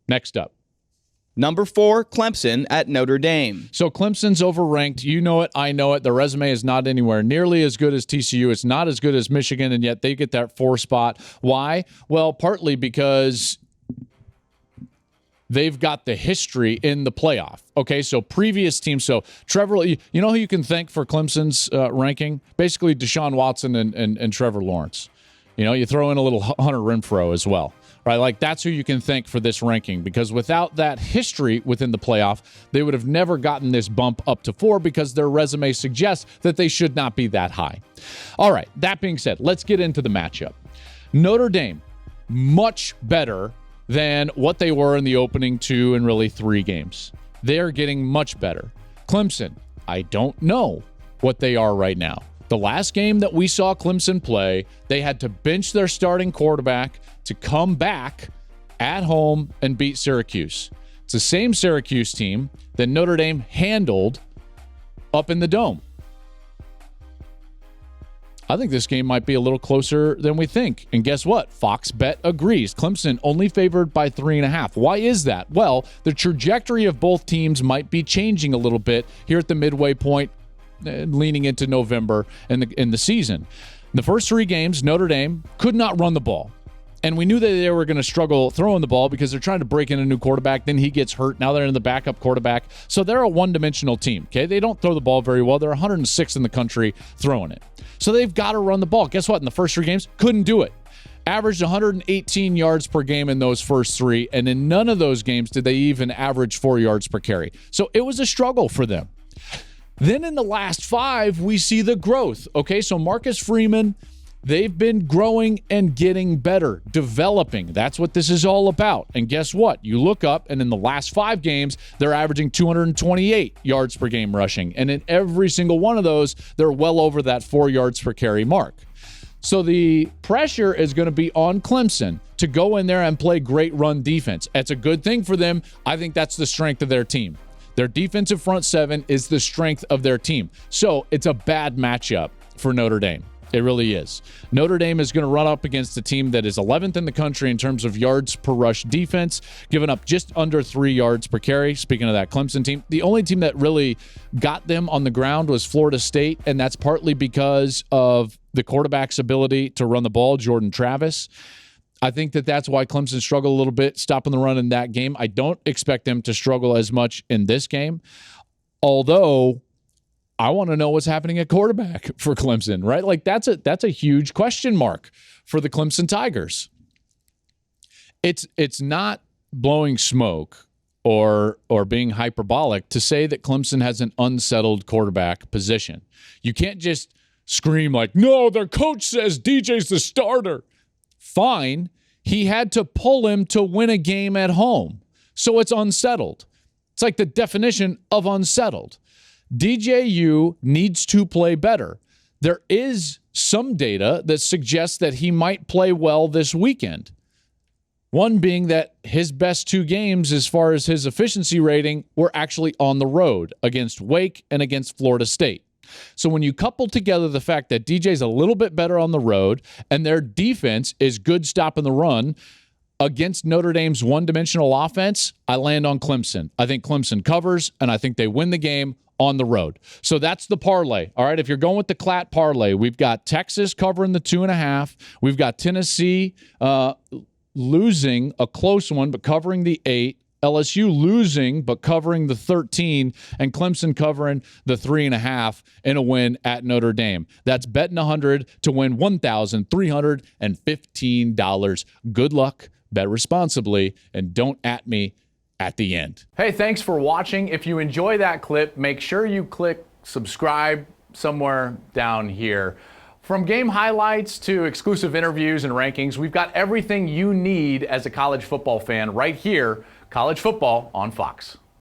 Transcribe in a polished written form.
Next up. Number 4, Clemson at Notre Dame. So Clemson's overranked. You know it. I know it. The resume is not anywhere nearly as good as TCU. It's not as good as Michigan, and yet they get that 4 spot. Why? Well, partly because they've got the history in the playoff. Okay, so previous teams. So Trevor, you know who you can thank for Clemson's ranking? Basically Deshaun Watson and Trevor Lawrence. You know, you throw in a little Hunter Renfrow as well. Right, like that's who you can thank for this ranking, because without that history within the playoff, they would have never gotten this bump up to 4 because their resume suggests that they should not be that high. All right, that being said, let's get into the matchup. Notre Dame, much better than what they were in the opening 2 and really 3 games. They are getting much better. Clemson, I don't know what they are right now. The last game that we saw Clemson play, they had to bench their starting quarterback to come back at home and beat Syracuse. It's the same Syracuse team that Notre Dame handled up in the Dome. I think this game might be a little closer than we think. And guess what? Fox Bet agrees. Clemson only favored by 3.5. Why is that? Well, the trajectory of both teams might be changing a little bit here at the midway point, leaning into November in the season. The first 3 games, Notre Dame could not run the ball. And we knew that they were going to struggle throwing the ball because they're trying to break in a new quarterback. Then he gets hurt. Now they're in the backup quarterback. So they're a one-dimensional team, okay? They don't throw the ball very well. They're 106 in the country throwing it. So they've got to run the ball. Guess what? In the first 3 games, couldn't do it. Averaged 118 yards per game in those first 3, and in none of those games did they even average 4 yards per carry. So it was a struggle for them. Then in the last 5, we see the growth. Okay, so Marcus Freeman, they've been growing and getting better, developing. That's what this is all about. And guess what? You look up, and in the last 5 games, they're averaging 228 yards per game rushing. And in every single one of those, they're well over that 4 yards per carry mark. So the pressure is going to be on Clemson to go in there and play great run defense. That's a good thing for them. I think that's the strength of their team. Their defensive front 7 is the strength of their team. So it's a bad matchup for Notre Dame. It really is. Notre Dame is going to run up against a team that is 11th in the country in terms of yards per rush defense, giving up just under 3 yards per carry. Speaking of that Clemson team, the only team that really got them on the ground was Florida State, and that's partly because of the quarterback's ability to run the ball, Jordan Travis. I think that that's why Clemson struggled a little bit stopping the run in that game. I don't expect them to struggle as much in this game, although I want to know what's happening at quarterback for Clemson, right? Like that's a huge question mark for the Clemson Tigers. It's not blowing smoke or being hyperbolic to say that Clemson has an unsettled quarterback position. You can't just scream like, no, their coach says DJ's the starter. Fine. He had to pull him to win a game at home. So it's unsettled. It's like the definition of unsettled. DJU needs to play better. There is some data that suggests that he might play well this weekend. One being that his best 2 games as far as his efficiency rating were actually on the road against Wake and against Florida State. So when you couple together the fact that DJ's a little bit better on the road and their defense is good stopping the run against Notre Dame's one-dimensional offense, I land on Clemson. I think Clemson covers, and I think they win the game on the road. So that's the parlay. All right, if you're going with the Klatt parlay, we've got Texas covering the 2.5. We've got Tennessee losing a close one, but covering the 8. LSU losing, but covering the 13, and Clemson covering the 3.5 in a win at Notre Dame. That's betting 100 to win $1,315. Good luck, bet responsibly, and don't at me at the end. Hey, thanks for watching. If you enjoy that clip, make sure you click subscribe somewhere down here. From game highlights to exclusive interviews and rankings, we've got everything you need as a college football fan right here. College football on Fox.